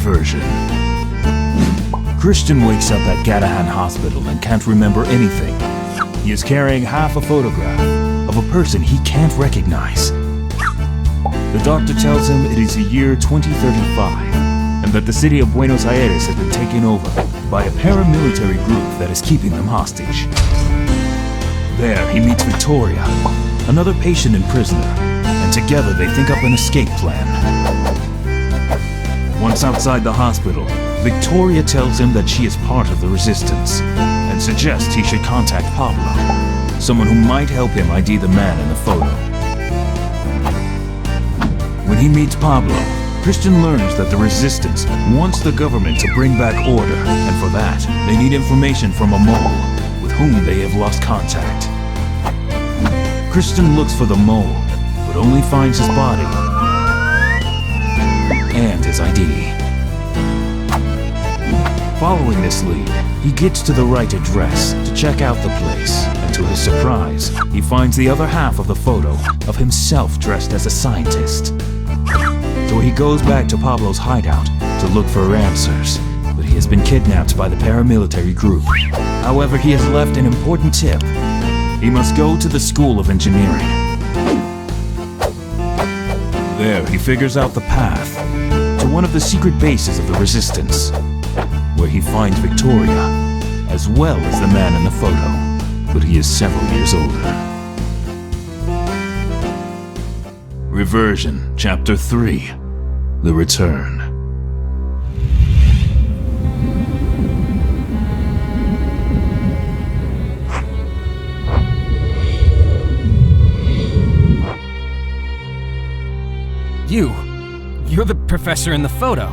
Reversion. Christian wakes up at Gadahan Hospital and can't remember anything. He is carrying half a photograph of a person he can't recognize. The doctor tells him it is the year 2035 and that the city of Buenos Aires has been taken over by a paramilitary group that is keeping them hostage. There he meets Victoria, another patient and prisoner, and together they think up an escape plan. Once outside the hospital, Victoria tells him that she is part of the resistance and suggests he should contact Pablo, someone who might help him ID the man in the photo. When he meets Pablo, Christian learns that the resistance wants the government to bring back order, and for that, they need information from a mole with whom they have lost contact. Christian looks for the mole, but only finds his body and his ID. Following this lead, he gets to the right address to check out the place, and to his surprise, he finds the other half of the photo of himself dressed as a scientist. So he goes back to Pablo's hideout to look for answers, but he has been kidnapped by the paramilitary group. However, he has left an important tip. He must go to the School of Engineering. There, he figures out the path to one of the secret bases of the Resistance, where he finds Victoria, as well as the man in the photo, but he is several years older. Reversion, Chapter 3, The Return. You're the professor in the photo.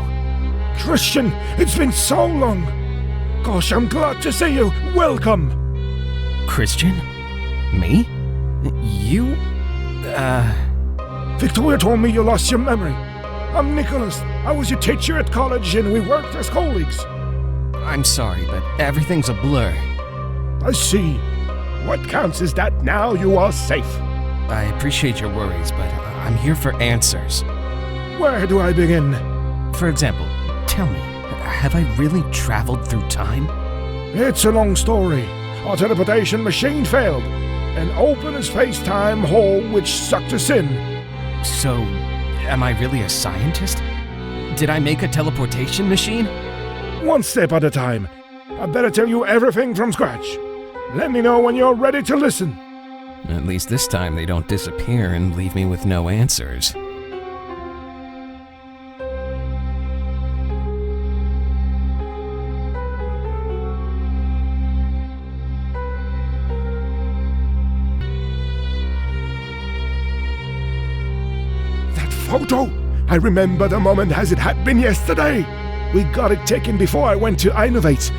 Christian, it's been so long. Gosh, I'm glad to see you. Welcome. Christian? Me? You? Victoria told me you lost your memory. I'm Nicholas. I was your teacher at college and we worked as colleagues. I'm sorry, but everything's a blur. I see. What counts is that now you are safe. I appreciate your worries, but I'm here for answers. Where do I begin? For example, tell me, have I really traveled through time? It's a long story. Our teleportation machine failed. An open space-time hole which sucked us in. So, am I really a scientist? Did I make a teleportation machine? One step at a time. I better tell you everything from scratch. Let me know when you're ready to listen. At least this time they don't disappear and leave me with no answers. Photo! I remember the moment as it had been yesterday. We got it taken before I went to Innovate.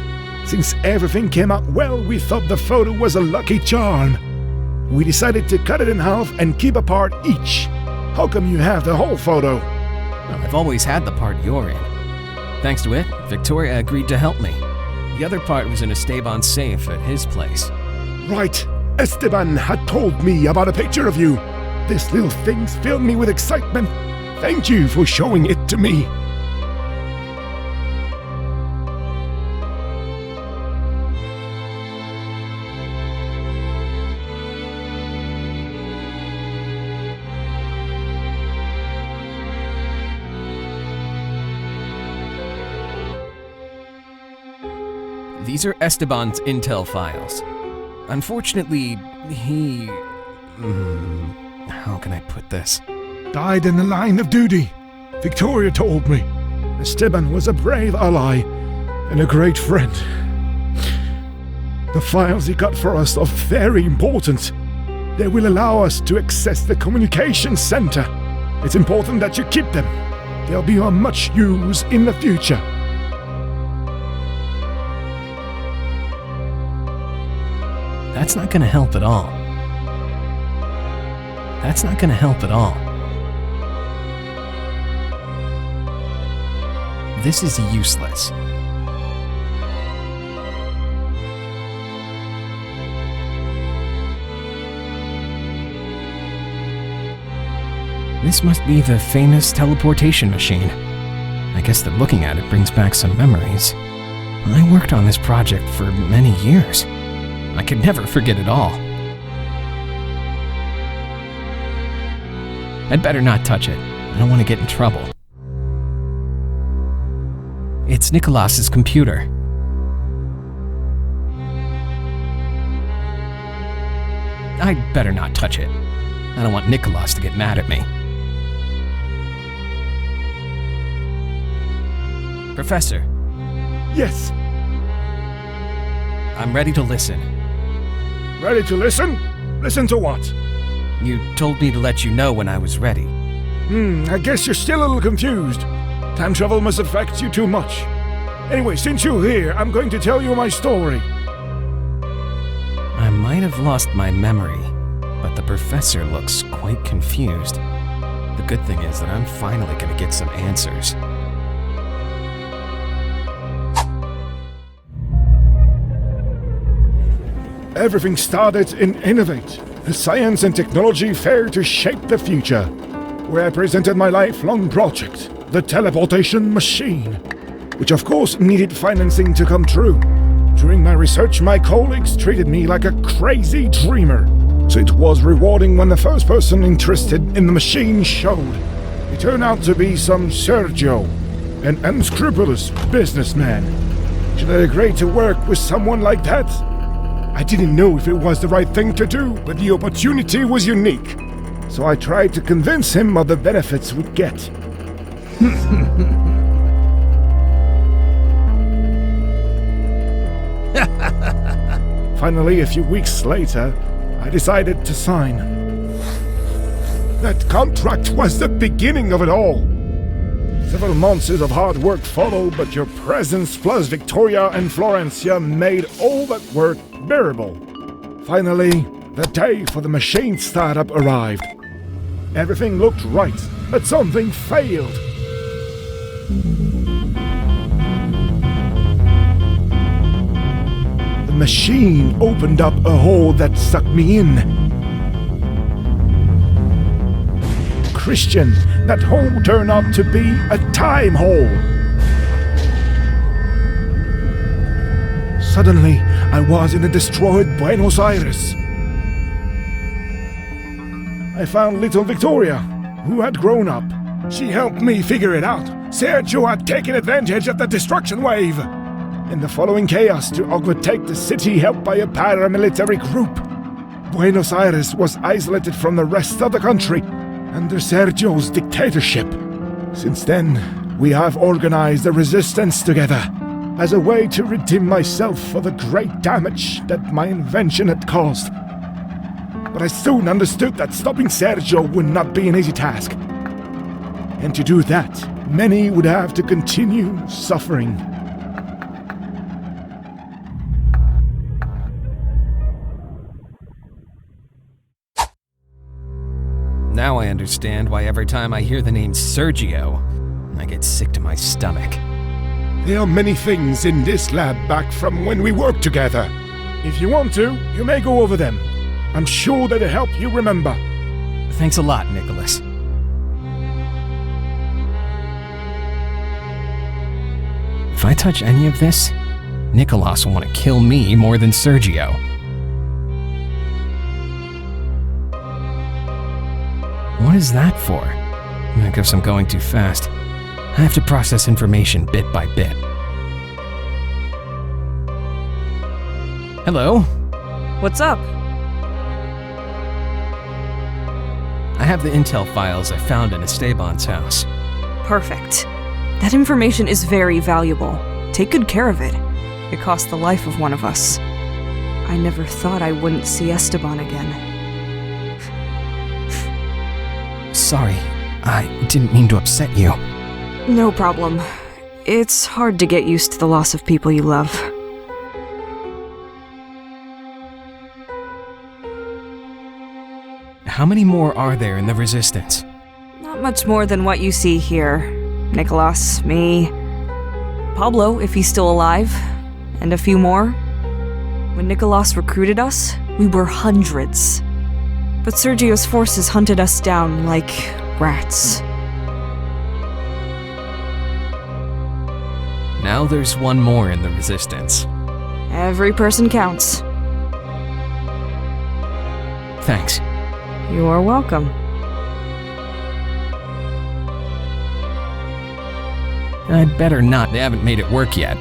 Since everything came out well, we thought the photo was a lucky charm. We decided to cut it in half and keep a part each. How come you have the whole photo? Well, I've always had the part you're in. Thanks to it, Victoria agreed to help me. The other part was in Esteban's safe at his place. Right. Esteban had told me about a picture of you. This little thing's filled me with excitement. Thank you for showing it to me. These are Esteban's intel files. Unfortunately, he... how can I put this? Died in the line of duty. Victoria told me. Esteban was a brave ally and a great friend. The files he got for us are very important. They will allow us to access the communications center. It's important that you keep them. They'll be of much use in the future. That's not gonna help at all. That's not gonna help at all. This is useless. This must be the famous teleportation machine. I guess that looking at it brings back some memories. I worked on this project for many years. I could never forget it all. I'd better not touch it. I don't want to get in trouble. It's Nicholas's computer. I'd better not touch it. I don't want Nicholas to get mad at me. Professor. Yes. I'm ready to listen. Ready to listen? Listen to what? You told me to let you know when I was ready. I guess you're still a little confused. Time travel must affect you too much. Anyway, since you're here, I'm going to tell you my story. I might have lost my memory, but the professor looks quite confused. The good thing is that I'm finally going to get some answers. Everything started in Innovate, a science and technology fair to shape the future, where I presented my lifelong project, the teleportation machine, which of course needed financing to come true. During my research, my colleagues treated me like a crazy dreamer, so it was rewarding when the first person interested in the machine showed. It turned out to be some Sergio, an unscrupulous businessman. Should I agree to work with someone like that? I didn't know if it was the right thing to do, but the opportunity was unique. So I tried to convince him of the benefits we'd get. Finally, a few weeks later, I decided to sign. That contract was the beginning of it all. Several months of hard work followed, but your presence plus Victoria and Florencia made all that work bearable. Finally, the day for the machine startup arrived. Everything looked right, but something failed. The machine opened up a hole that sucked me in. Christian, that hole turned out to be a time hole. Suddenly, I was in a destroyed Buenos Aires. I found little Victoria, who had grown up. She helped me figure it out. Sergio had taken advantage of the destruction wave. In the following chaos to overtake the city helped by a paramilitary group. Buenos Aires was isolated from the rest of the country under Sergio's dictatorship. Since then, we have organized a resistance together as a way to redeem myself for the great damage that my invention had caused. But I soon understood that stopping Sergio would not be an easy task. And to do that, many would have to continue suffering. Now I understand why every time I hear the name Sergio, I get sick to my stomach. There are many things in this lab back from when we worked together. If you want to, you may go over them. I'm sure that'll help you remember. Thanks a lot, Nicholas. If I touch any of this, Nicholas will want to kill me more than Sergio. What is that for? I guess I'm going too fast. I have to process information bit by bit. Hello? What's up? I have the intel files I found in Esteban's house. Perfect. That information is very valuable. Take good care of it. It cost the life of one of us. I never thought I wouldn't see Esteban again. Sorry, I didn't mean to upset you. No problem. It's hard to get used to the loss of people you love. How many more are there in the Resistance? Not much more than what you see here. Nicholas, me, Pablo, if he's still alive, and a few more. When Nicholas recruited us, we were hundreds. But Sergio's forces hunted us down like rats. Now there's one more in the Resistance. Every person counts. Thanks. You're welcome. I'd better not. They haven't made it work yet.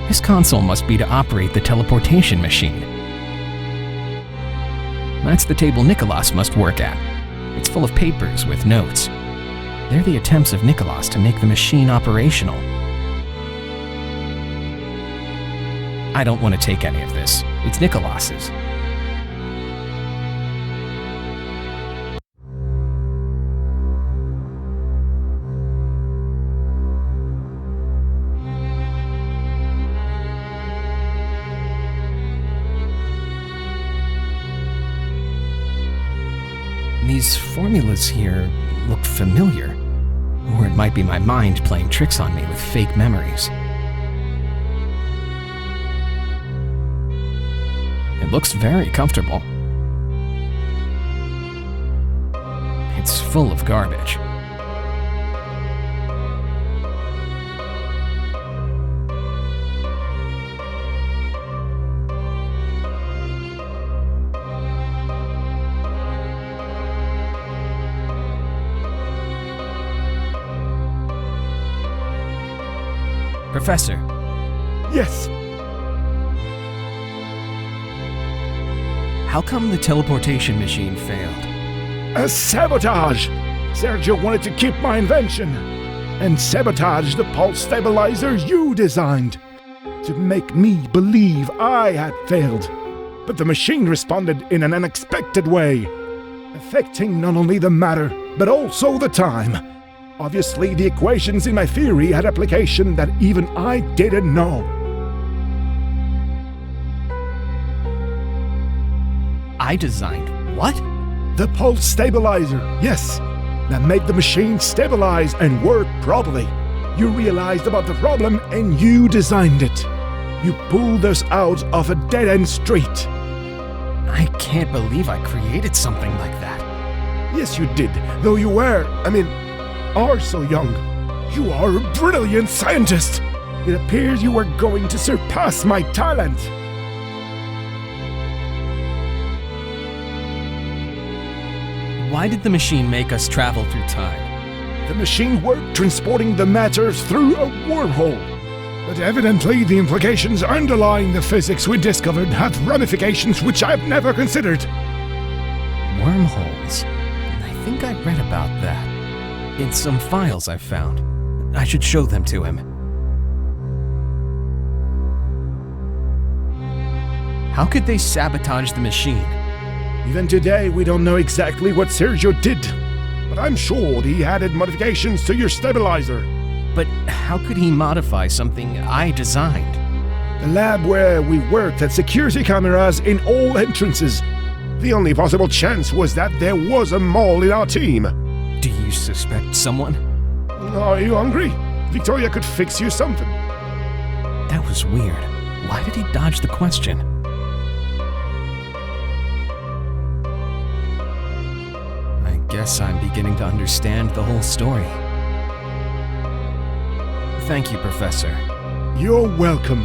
This console must be to operate the teleportation machine. That's the table Nicholas must work at. It's full of papers with notes. They're the attempts of Nicholas to make the machine operational. I don't want to take any of this. It's Nicholas's. These formulas here look familiar. Or it might be my mind playing tricks on me with fake memories. It looks very comfortable. It's full of garbage. Professor. Yes. How come the teleportation machine failed? A sabotage! Sergio wanted to keep my invention and sabotage the pulse stabilizer you designed to make me believe I had failed. But the machine responded in an unexpected way, affecting not only the matter, but also the time. Obviously, the equations in my theory had application that even I didn't know. I designed what? The pulse stabilizer, yes. That made the machine stabilize and work properly. You realized about the problem and you designed it. You pulled us out of a dead-end street. I can't believe I created something like that. Yes, you did, though you are so young. You are a brilliant scientist. It appears you are going to surpass my talent. Why did the machine make us travel through time? The machine worked transporting the matter through a wormhole. But evidently the implications underlying the physics we discovered have ramifications which I've never considered. Wormholes? I think I read about that. In some files I found. I should show them to him. How could they sabotage the machine? Even today, we don't know exactly what Sergio did. But I'm sure he added modifications to your stabilizer. But how could he modify something I designed? The lab where we worked had security cameras in all entrances. The only possible chance was that there was a mole in our team. Do you suspect someone? Are you hungry? Victoria could fix you something. That was weird. Why did he dodge the question? I guess I'm beginning to understand the whole story. Thank you, Professor. You're welcome.